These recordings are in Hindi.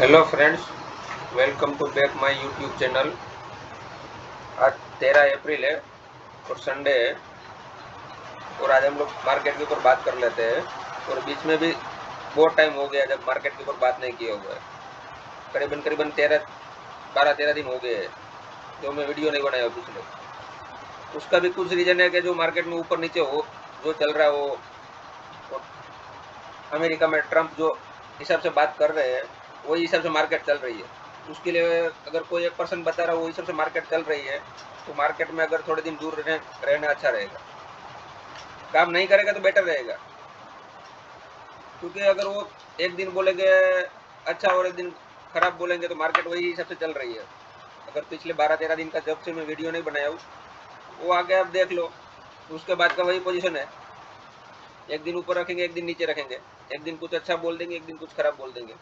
Hello friends, welcome to back my YouTube channel. आज 13 अप्रैल है और संडे है और आज हम लोग मार्केट के ऊपर बात कर लेते हैं। और बीच में भी बहुत टाइम हो गया जब मार्केट के ऊपर बात नहीं किए हुए। करीबन करीबन 12-13 दिन हो गए हैं जो मैं वीडियो नहीं बनाया पिछले। उसका भी कुछ रीज़न है कि जो मार्केट में ऊपर नीचे हो जो चल रहा है वो अमेरिका में ट्रंप जो हिसाब से बात कर रहे हैं वही हिसाब से मार्केट चल रही है। उसके लिए अगर कोई एक पर्सन बता रहा है वो हिसाब से मार्केट चल रही है तो मार्केट में अगर थोड़े दिन दूर रहना अच्छा रहेगा। काम नहीं करेगा तो बेटर रहेगा, क्योंकि अगर वो एक दिन बोलेंगे अच्छा और एक दिन खराब बोलेंगे तो मार्केट वही हिसाब से चल रही है। अगर पिछले 12-13 दिन का जब से मैं वीडियो नहीं बनाया हूँ वो आगे आप देख लो, उसके बाद का वही पोजीशन है। एक दिन ऊपर रखेंगे, एक दिन नीचे रखेंगे, एक दिन कुछ अच्छा बोल देंगे, एक दिन कुछ खराब बोल देंगे।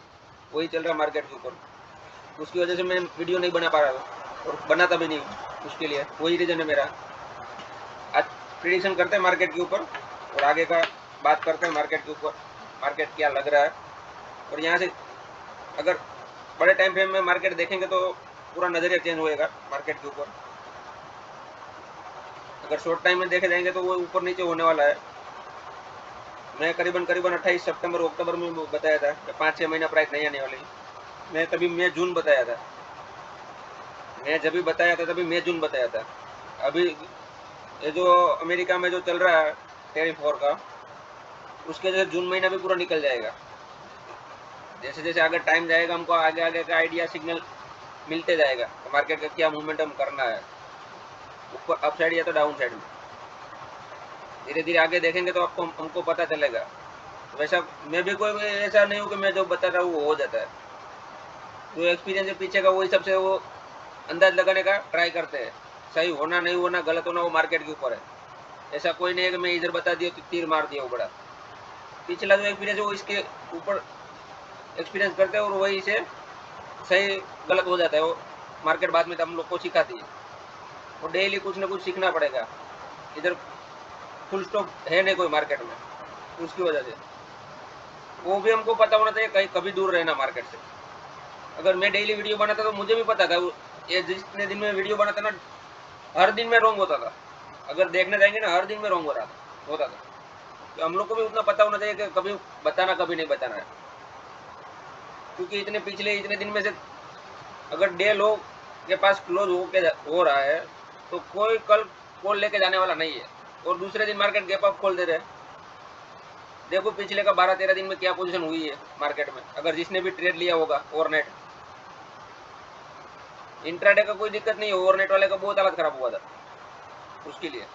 वही चल रहा है मार्केट के ऊपर। उसकी वजह से मैं वीडियो नहीं बना पा रहा था और बनाता भी नहीं हूँ। उसके लिए वही रीज़न है मेरा। आज प्रिडिक्शन करते हैं मार्केट के ऊपर और आगे का बात करते हैं मार्केट के ऊपर, मार्केट क्या लग रहा है। और यहाँ से अगर बड़े टाइम फ्रेम में मार्केट देखेंगे तो पूरा नज़रिया चेंज होएगा मार्केट के ऊपर। अगर शॉर्ट टाइम में देखे जाएंगे तो वो ऊपर नीचे होने वाला है। मैं करीबन करीबन 28 सितंबर अक्टूबर में बताया था कि 5-6 महीना प्राइस नहीं आने वाली। मैं तभी मई जून बताया था। मैं जब भी बताया था तभी मई जून बताया था। अभी ये जो अमेरिका में जो चल रहा है टेरिफ वॉर का, उसके वजह से जून महीना भी पूरा निकल जाएगा। जैसे जैसे आगे टाइम जाएगा हमको आगे आगे का आइडिया सिग्नल मिलते जाएगा तो मार्केट का क्या मोमेंटम करना है, ऊपर अप साइड या तो डाउन साइड में। धीरे धीरे आगे देखेंगे तो आपको हमको पता चलेगा। वैसा मैं भी कोई ऐसा नहीं हूँ कि मैं जो बता रहा हूँ वो हो जाता है। जो एक्सपीरियंस है पीछे का वो हिसाब से वो अंदाज लगाने का ट्राई करते हैं। सही होना नहीं होना गलत होना वो मार्केट के ऊपर है। ऐसा कोई नहीं है कि मैं इधर बता दिया तो तीर मार दिया वो बड़ा। पिछला जो एक्सपीरियंस है वो इसके ऊपर एक्सपीरियंस करते हैं और वही से सही गलत हो जाता है वो। मार्केट बाद में तो हम लोग को सिखाती है। वो डेली कुछ ना कुछ सीखना पड़ेगा। इधर फुल स्टॉप है नहीं कोई मार्केट में, उसकी वजह से वो भी हमको पता होना चाहिए कहीं कभी दूर रहना मार्केट से। अगर मैं डेली वीडियो बनाता तो मुझे भी पता था ये जितने दिन में वीडियो बनाता ना हर दिन में रॉन्ग होता था। अगर देखने जाएंगे ना हर दिन में रॉन्ग होता था। तो हम लोग को भी उतना पता होना चाहिए कि कभी बताना कभी नहीं बताना है। क्योंकि इतने पिछले इतने दिन में से अगर डे लोग के पास क्लोज हो रहा है तो कोई कल कॉल लेके जाने वाला नहीं है और दूसरे दिन मार्केट गैप अप खोल दे रहे हैं। देखो पिछले का 12-13 दिन में क्या पोजीशन हुई है मार्केट में। अगर जिसने भी ट्रेड लिया होगा ओवरनाइट, इंट्राडे का कोई दिक्कत नहीं है, ओवरनाइट वाले का बहुत हालत खराब हुआ था उसके लिए।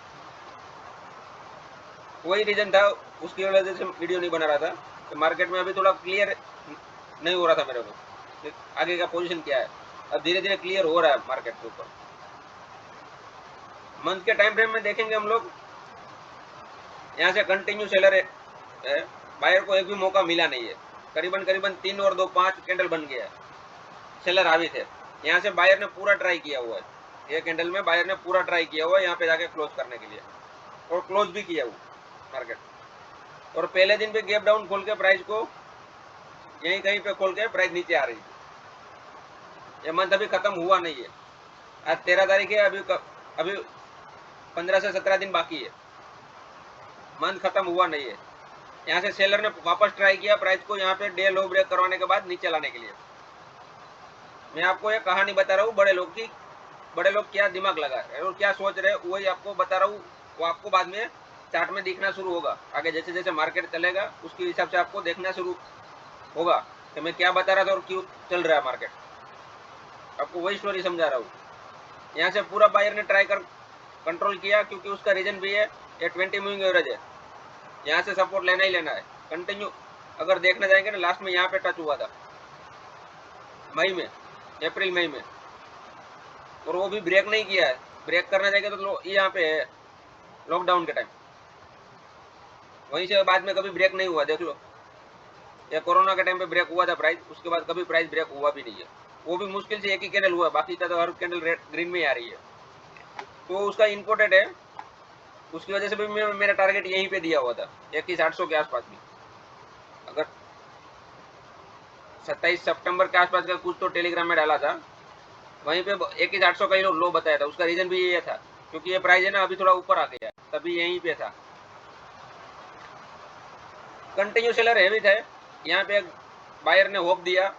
वही रीजन था, उसकी वजह से वीडियो नहीं बना रहा था। तो मार्केट में अभी थोड़ा क्लियर नहीं हो रहा था मेरे को कि आगे का पोजीशन क्या है। अब धीरे धीरे क्लियर हो रहा है मार्केट के ऊपर। मंथ के टाइम फ्रेम में देखेंगे हम लोग, यहाँ से कंटिन्यू सेलर है। बायर को एक भी मौका मिला नहीं है। करीबन करीबन 3 और 2 5 कैंडल बन गया है। सेलर हावी थे। यहाँ से बायर ने पूरा ट्राई किया हुआ है। ये कैंडल में बायर ने पूरा ट्राई किया हुआ है यहाँ पे जाके क्लोज करने के लिए और क्लोज भी किया हुआ मार्केट। और पहले दिन पे गैप डाउन खोल के प्राइस को यहीं कहीं पे खोल के प्राइस नीचे आ रही थी। ये मंथ अभी खत्म हुआ नहीं है। आज 13 तारीख है। अभी 15 से 17 दिन बाकी है। मंथ खत्म हुआ नहीं है। यहाँ से सेलर ने वापस ट्राई किया प्राइस को यहाँ पे डे लो ब्रेक करवाने के बाद नीचे लाने के लिए। मैं आपको एक कहानी बता रहा हूँ बड़े लोग की। बड़े लोग क्या दिमाग लगा रहे और क्या सोच रहे वही आपको बता रहा हूँ। वो आपको बाद में चार्ट में दिखना शुरू होगा। आगे जैसे जैसे मार्केट चलेगा उसके हिसाब से आपको देखना शुरू होगा कि मैं क्या बता रहा था और क्यों चल रहा है मार्केट। आपको वही स्टोरी समझा रहा हूँ। यहाँ से पूरा बायर ने ट्राई कर कंट्रोल किया क्योंकि उसका रीजन भी है ये 20 मूविंग एवरेज है। यहाँ से सपोर्ट लेना ही लेना है कंटिन्यू। अगर देखने जाएंगे ना लास्ट में यहाँ पे टच हुआ था मई में, अप्रैल मई में, और वो भी ब्रेक नहीं किया है। ब्रेक करना चाहिए तो यहाँ पे है लॉकडाउन के टाइम। वहीं से बाद में कभी ब्रेक नहीं हुआ देख लो। या कोरोना के टाइम पे ब्रेक हुआ था प्राइस, उसके बाद कभी प्राइस ब्रेक हुआ भी नहीं है। वो भी मुश्किल से एक ही कैंडल हुआ, बाकी का तो हर कैंडल रेड ग्रीन में ही आ रही है। तो उसका इम्पोर्टेड है। उसकी वजह से भी मेरा टारगेट यहीं पे दिया हुआ था 21,800 के आसपास भी। अगर 27 सितंबर के आसपास का कुछ तो टेलीग्राम में डाला था, वहीं पे 21,800 का ही लो बताया था। उसका रीजन भी ये था क्योंकि ये प्राइस है ना अभी थोड़ा ऊपर आ गया, तभी यहीं पे था। कंटिन्यू सेलर हैवी थे, यहाँ पे बायर ने होप दिया,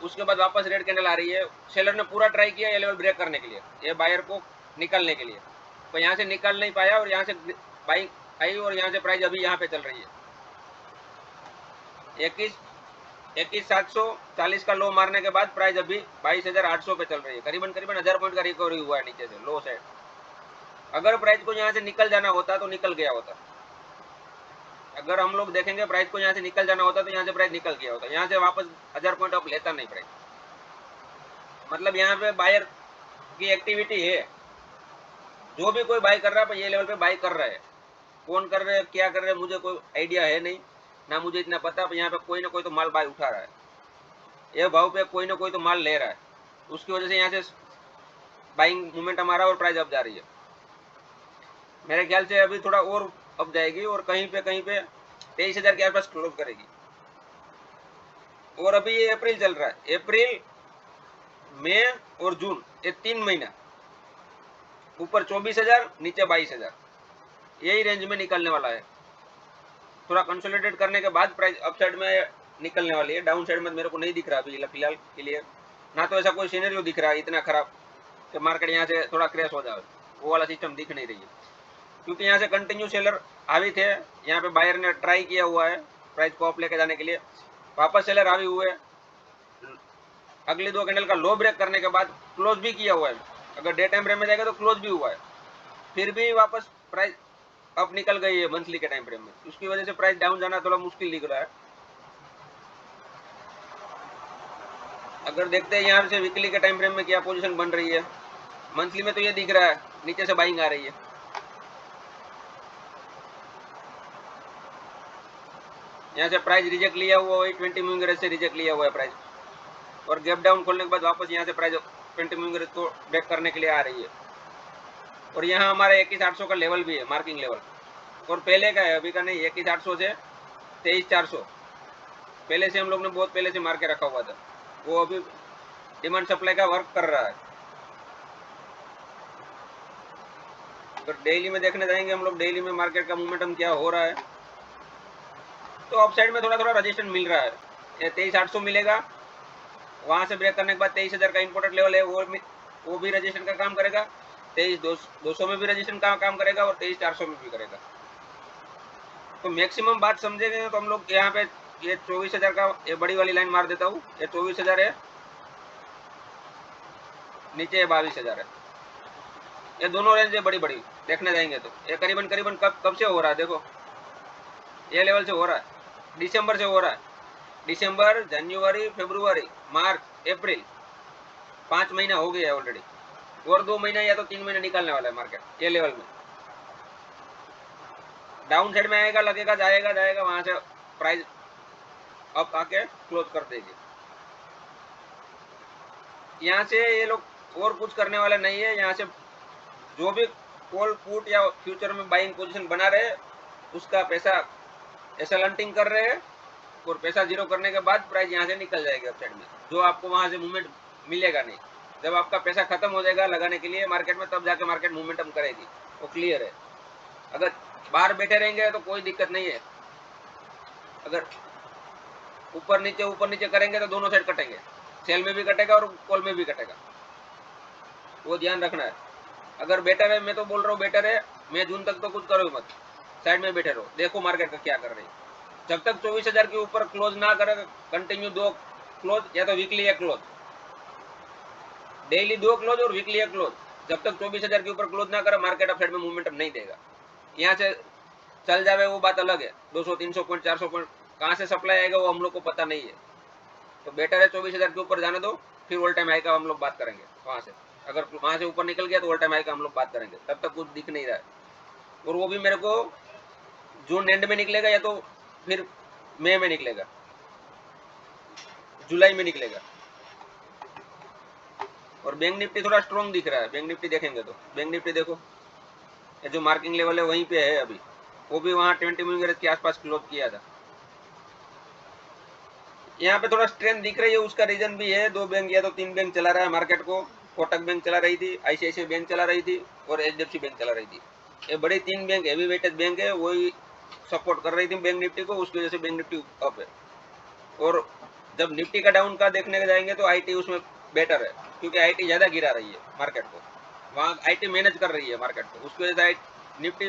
उसके बाद वापस रेड कैंडल आ रही है। सेलर ने पूरा ट्राई किया ये लेवल ब्रेक करने के लिए, ये बायर को निकलने के लिए, तो यहाँ से निकल नहीं पाया और यहाँ से बाइंग आई और यहाँ से प्राइस अभी यहाँ पे चल रही है 21,740 का लो मारने के बाद प्राइस अभी 22,800 पे चल रही है। करीबन 1000 पॉइंट का रिकवरी हुआ है नीचे से लो साइड। अगर प्राइस को यहाँ से निकल जाना होता तो निकल गया होता। अगर हम लोग देखेंगे प्राइस को यहाँ से निकल जाना होता तो यहाँ से प्राइस निकल गया होता, यहाँ से वापस 1000 पॉइंट अप लेता नहीं प्राइस। मतलब यहाँ पे बायर की एक्टिविटी है, जो भी कोई बाय कर रहा है ये लेवल पे बाय कर रहा है। कौन कर रहे हैं क्या कर रहे हैं मुझे कोई आइडिया है नहीं, ना मुझे इतना पता, यहाँ पे कोई ना कोई तो माल बाय उठा रहा है, ये भाव पे कोई ना कोई तो माल ले रहा है, उसकी वजह से यहाँ से बाइंग मूवमेंट हमारा और प्राइस अप जा रही है। मेरे ख्याल से अभी थोड़ा और अप जाएगी और कहीं पे 23,000 के आसपास क्लोज करेगी। और अभी ये अप्रैल चल रहा है, अप्रैल मई और जून ये 3 महीना, ऊपर 24,000 नीचे 22,000, यही रेंज में निकलने वाला है। थोड़ा कंसोलिडेट करने के बाद प्राइस अप साइड में निकलने वाली है, डाउन साइड में मेरे को नहीं दिख रहा अभी फिलहाल के लिए, ना तो ऐसा कोई सीनरियो दिख रहा है इतना खराब कि मार्केट यहाँ से थोड़ा क्रैश हो जाए, वो वाला सिस्टम दिख नहीं रही है। क्योंकि यहाँ से कंटिन्यू सेलर हावी थे, यहाँ पे बायर ने ट्राई किया हुआ है प्राइस को अप लेके जाने के लिए, वापस सेलर हावी हुए, अगले 2 कैंडल का लो ब्रेक करने के बाद क्लोज भी किया हुआ है। अगर डे टाइम फ्रेम में जाएगा तो क्लोज भी हुआ है, फिर भी वापस प्राइस अप निकल गई है मंथली के टाइम फ्रेम में, उसकी वजह से प्राइस डाउन जाना थोड़ा मुश्किल दिख रहा है। अगर देखते हैं यहाँ से वीकली के टाइम फ्रेम में क्या पोजीशन बन रही है, मंथली में तो ये दिख रहा है नीचे से बाइंग आ रही है, यहाँ से प्राइस रिजेक्ट लिया हुआ है 20 मूविंग एवरेज से रिजेक्ट लिया हुआ है प्राइस, और गैप डाउन खोलने के बाद वापस यहाँ से प्राइस 20 मूविंग एवरेज को ब्रेक करने के लिए आ रही है। और यहाँ हमारा 21,800 का लेवल भी है, मार्किंग लेवल, और पहले का है अभी का नहीं, 21,800 से 23,400 पहले से हम लोग ने बहुत पहले से मार के रखा हुआ था, वो अभी डिमांड सप्लाई का वर्क कर रहा है। अगर डेली में देखने जाएंगे हम लोग, डेली में मार्केट का मोमेंटम क्या हो रहा है, तो अपसाइड में थोड़ा थोड़ा रजिस्टेंस मिल रहा है, 23,800 मिलेगा, वहां से ब्रेक करने के बाद 23,000 का इंपोर्टेंट लेवल है, वो भी रजिस्टेंस का काम करेगा, 23,200 में भी रजिस्टेंस का काम करेगा और 23,400 में भी करेगा। तो मैक्सिमम बात समझेंगे तो हम लोग यहाँ पे ये 24,000 का ये बड़ी वाली लाइन मार देता हूँ, ये 24,000 है, नीचे ये 22,000 है, ये दोनों रेंज है बड़ी बड़ी देखने जाएंगे तो। ये करीबन कब से हो रहा है, देखो ये लेवल से हो रहा है, दिसंबर से हो रहा है, दिसंबर, जनवरी, फरवरी, मार्च, अप्रैल, 5 महीना हो गया है ऑलरेडी, और 2 महीना या तो 3 महीने निकलने वाला है मार्केट ये लेवल में। डाउन साइड में आएगा, लगेगा, जाएगा जाएगा, वहां से प्राइस अप आके क्लोज कर देगी। यहाँ से ये लोग और कुछ करने वाले नहीं है, यहाँ से जो भी कॉल पुट या फ्यूचर में बाइंग पोजीशन बना रहे उसका पैसा ऐसा लंटिंग कर रहे हैं, और पैसा जीरो करने के बाद प्राइस यहाँ से निकल जाएगी अपसाइड में, जो आपको वहां से मूवमेंट मिलेगा नहीं। जब आपका पैसा खत्म हो जाएगा लगाने के लिए मार्केट में, तब जाके मार्केट मूवमेंटम करेगी, वो क्लियर है। अगर बाहर बैठे रहेंगे तो कोई दिक्कत नहीं है, अगर ऊपर नीचे करेंगे तो दोनों साइड कटेंगे, सेल में भी कटेगा और कॉल में भी कटेगा, वो ध्यान रखना है। अगर बेटर है, मैं तो बोल रहा हूँ बेटर है, मैं जून तक तो कुछ करो मत, साइड में बैठे रहो, देखो मार्केट का क्या कर रही है। जब तक 24,000 के ऊपर क्लोज ना करे, कंटिन्यू 2 क्लोज या तो वीकली 1 क्लोज, डेली 2 क्लोज और वीकली 1 क्लोज, जब तक 24,000 के ऊपर क्लोज ना करे मार्केट अपसाइड में मूवमेंटम नहीं देगा। यहाँ से चल जावे वो बात अलग है, 200, 300 पॉइंट, 400 पॉइंट कहाँ से सप्लाई आएगा वो हम लोग को पता नहीं है, तो बेटर है 24,000 के ऊपर जाने दो, फिर ऑल टाइम हाई का हम लोग बात करेंगे वहां से। अगर वहां से ऊपर निकल गया तो ऑल टाइम हाई का हम लोग बात करेंगे, तब तक कुछ दिख नहीं रहा है, और वो भी मेरे को जून एंड में निकलेगा या तो फिर मई में निकलेगा, जुलाई में निकलेगा। और बैंक निफ्टी थोड़ा स्ट्रॉन्ग दिख रहा है, बैंक निफ्टी देखेंगे तो बैंक निफ्टी देखो, ये जो मार्किंग लेवल है वहीं पे है अभी, वो भी वहाँ 20 मूविंग एवरेज के आसपास क्लोज किया था। यहाँ पे थोड़ा स्ट्रेंथ दिख रही है, उसका रीजन भी है, 2 बैंक या तो 3 बैंक चला रहा है मार्केट को। कोटक बैंक चला रही थी, आईसीआईसीआई बैंक चला रही थी और एचडीएफसी बैंक चला रही थी। ये बड़ी 3 बैंक हैवी वेटेड बैंक है, वही सपोर्ट कर रही थी बैंक निफ्टी को, उसकी वजह से बैंक निफ्टी अप है। और जब निफ्टी का डाउन का देखने जाएंगे तो आईटी उसमें बेटर है, क्योंकि आईटी ज्यादा गिरा रही है मार्केट को, वहाँ आईटी मैनेज कर रही है मार्केट को, उसकी वजह से निफ्टी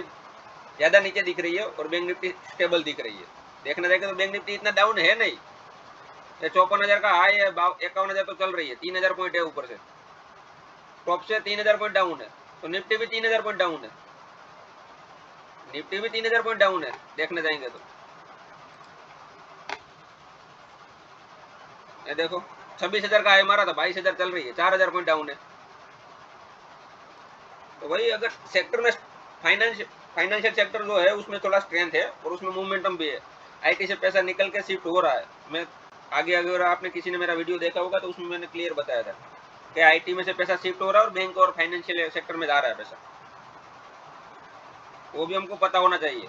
ज्यादा नीचे दिख रही है और बैंक निफ्टी स्टेबल दिख रही है। देखने जाएंगे तो बैंक निफ्टी इतना डाउन है नहीं, 54,000 का हाई है, 51,000 तो चल रही है, 3,000 पॉइंट है ऊपर से, टॉप से 3,000 पॉइंट डाउन है। तो निफ्टी भी 3,000 पॉइंट डाउन है, निफ्टी भी 3,000 पॉइंट डाउन है देखने जाएंगे तो। ये देखो 26,000 का हाई मारा था, 22,000 चल रही है, 4,000 पॉइंट डाउन है। तो वही अगर सेक्टर में फाइनेंशियल सेक्टर जो है उसमें थोड़ा स्ट्रेंथ है और उसमें मोमेंटम भी है, आईटी से पैसा निकल के शिफ्ट हो रहा है। मैं आगे अगर आपने किसी ने मेरा वीडियो देखा होगा तो उसमें मैंने क्लियर बताया था कि आईटी में से पैसा शिफ्ट हो रहा है और बैंक और फाइनेंशियल सेक्टर में जा रहा है पैसा, वो भी हमको पता होना चाहिए।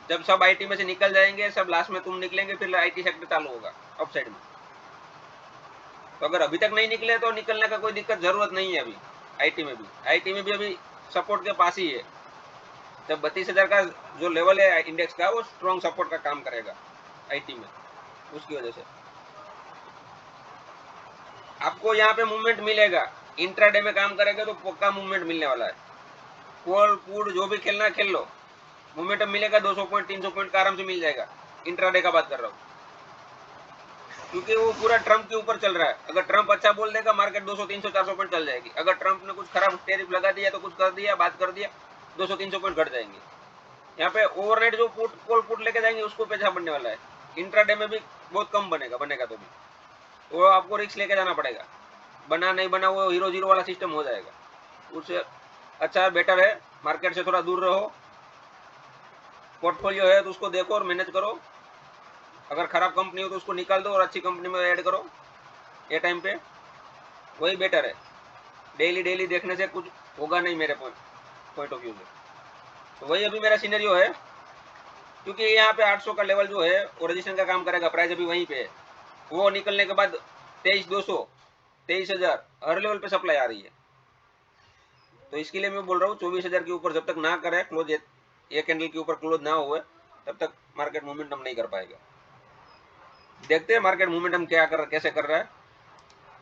जब सब आईटी में से निकल जाएंगे, सब लास्ट में तुम निकलेंगे, फिर आईटी सेक्टर चालू होगा अप साइड में। तो अगर अभी तक नहीं निकले तो निकलने का कोई दिक्कत जरूरत नहीं है अभी। आईटी में भी अभी सपोर्ट के पास ही है। जब 32,000 का जो लेवल है इंडेक्स का, वो स्ट्रॉन्ग सपोर्ट का काम करेगा आईटी में, उसकी वजह से आपको यहाँ पे मूवमेंट मिलेगा। इंट्राडे में काम करेगा तो पक्का मूवमेंट मिलने वाला है। कॉल पुट जो भी खेलना खेल लो, मोमेंटम मिलेगा। 200 पॉइंट 300 पॉइंट का आराम से मिल जाएगा। इंट्राडे का बात कर रहा हूँ, क्योंकि वो पूरा ट्रम्प के ऊपर चल रहा है। अगर ट्रम्प अच्छा बोल देगा, मार्केट 200 300 400 पॉइंट चल जाएगी। अगर ट्रम्प ने कुछ खराब टैरिफ लगा दिया, तो कुछ कर दिया, बात कर दिया, 200 300 पॉइंट घट जाएंगे। यहाँ पे ओवरनाइट जो कॉल पुट लेके जाएंगे उसको पैसा बनने वाला है। इंट्राडे में भी बहुत कम बनेगा तो भी वो आपको रिस्क लेके जाना पड़ेगा। बना नहीं बना वो हीरो जीरो वाला सिस्टम हो जाएगा। उससे अच्छा बेटर है मार्केट से थोड़ा दूर रहो। पोर्टफोलियो है तो उसको देखो और मैनेज करो। अगर खराब कंपनी हो तो उसको निकाल दो और अच्छी कंपनी में ऐड करो ये टाइम पे, वही बेटर है। डेली देखने से कुछ होगा नहीं मेरे पॉइंट ऑफ व्यू से। तो वही अभी मेरा सिनेरियो है, क्योंकि यहाँ पे 800 का लेवल जो है वो रजिस्ट्रेशन का काम करेगा। प्राइस अभी वहीं पे है। वो निकलने के बाद 23,200 23,000 हर लेवल पे सप्लाई आ रही है। तो इसके लिए मैं बोल रहा हूँ 24,000 के ऊपर जब तक ना करे क्लोज, एक कैंडल के ऊपर क्लोज ना हुए, तब तक मार्केट मोमेंटम नहीं कर पाएगा। देखते हैं मार्केट मोमेंटम क्या कर कैसे कर रहा है।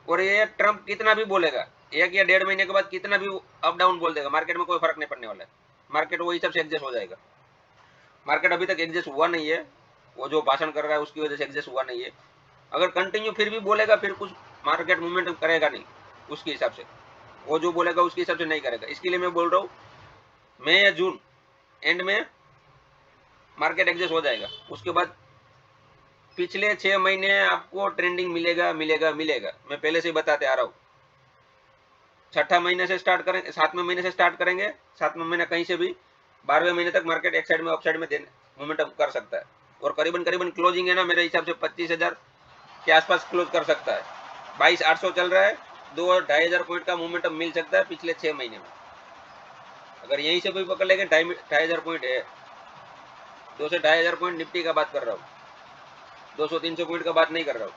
और ये ट्रम्प कितना भी बोलेगा, 1 या 1.5 महीने के बाद कितना भी अप डाउन बोल देगा, मार्केट में कोई फर्क नहीं पड़ने वाला है। मार्केट वो हिसाब से एडजस्ट हो जाएगा। मार्केट अभी तक एडजस्ट हुआ नहीं है, वो जो भाषण कर रहा है उसकी वजह से एडजस्ट हुआ नहीं है। अगर कंटिन्यू फिर भी बोलेगा, फिर कुछ मार्केट मोमेंटम करेगा नहीं उसके हिसाब से। वो जो बोलेगा उसके हिसाब से नहीं करेगा। इसके लिए मैं बोल रहा हूँ मई या जून एंड में मार्केट एडजस्ट हो जाएगा। उसके बाद पिछले 6 महीने आपको ट्रेंडिंग मिलेगा मिलेगा मिलेगा। मैं पहले से ही बताते आ रहा हूँ। छठा महीने से स्टार्ट करेंगे, 7वें महीने से स्टार्ट करेंगे, 7वें महीने कहीं से भी 12वें महीने तक मार्केट एक साइड में अप साइड में मोमेंटम कर सकता है। और करीबन क्लोजिंग है ना, मेरे हिसाब से 25,000 के आसपास क्लोज कर सकता है। 22,800 चल रहा है, 2-2,500 पॉइंट का मोमेंटम मिल सकता है पिछले 6 महीने में। अगर यहीं से भी पकड़ लेंगे 2,500 पॉइंट है। 2 से 2,500 पॉइंट निफ्टी का बात कर रहा हूँ, 200-300 पॉइंट का बात नहीं कर रहा हूँ।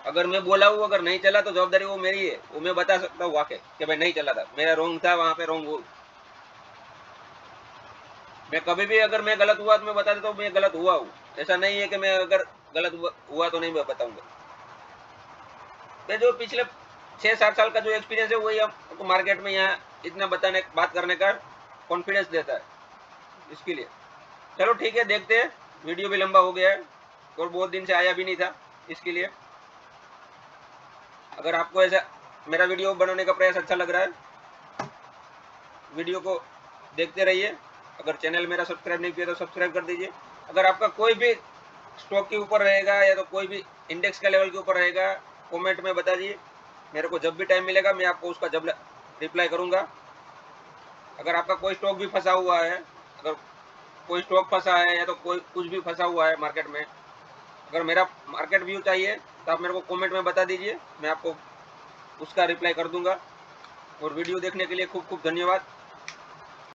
अगर मैं बोला हूँ अगर नहीं चला तो जवाबदारी वो मेरी है। वो मैं बता सकता हूँ वाकई कि भाई नहीं चला था, मेरा रॉन्ग था, वहां पे रॉन्ग हुआ। मैं कभी भी अगर मैं गलत हुआ तो मैं बता देता हूँ मैं गलत हुआ हूँ। ऐसा नहीं है कि मैं अगर गलत हुआ तो नहीं बताऊंगा। मैं जो पिछले 6-7 साल का जो एक्सपीरियंस है वही आपको मार्केट में यहाँ इतना बताने बात करने का कॉन्फिडेंस देता है। इसके लिए चलो ठीक है, देखते हैं। वीडियो भी लंबा हो गया है और बहुत दिन से आया भी नहीं था। इसके लिए अगर आपको ऐसा मेरा वीडियो बनाने का प्रयास अच्छा लग रहा है, वीडियो को देखते रहिए। अगर चैनल मेरा सब्सक्राइब नहीं किया तो सब्सक्राइब कर दीजिए। अगर आपका कोई भी स्टॉक के ऊपर रहेगा या तो कोई भी इंडेक्स के लेवल के ऊपर रहेगा, कमेंट में बता दीजिए। मेरे को जब भी टाइम मिलेगा मैं आपको उसका जब रिप्लाई करूंगा। अगर आपका कोई स्टॉक भी फंसा हुआ है, अगर कोई स्टॉक फंसा है या तो कोई कुछ भी फंसा हुआ है मार्केट में, अगर मेरा मार्केट व्यू चाहिए तो आप मेरे को कमेंट में बता दीजिए, मैं आपको उसका रिप्लाई कर दूंगा। और वीडियो देखने के लिए खूब खूब धन्यवाद।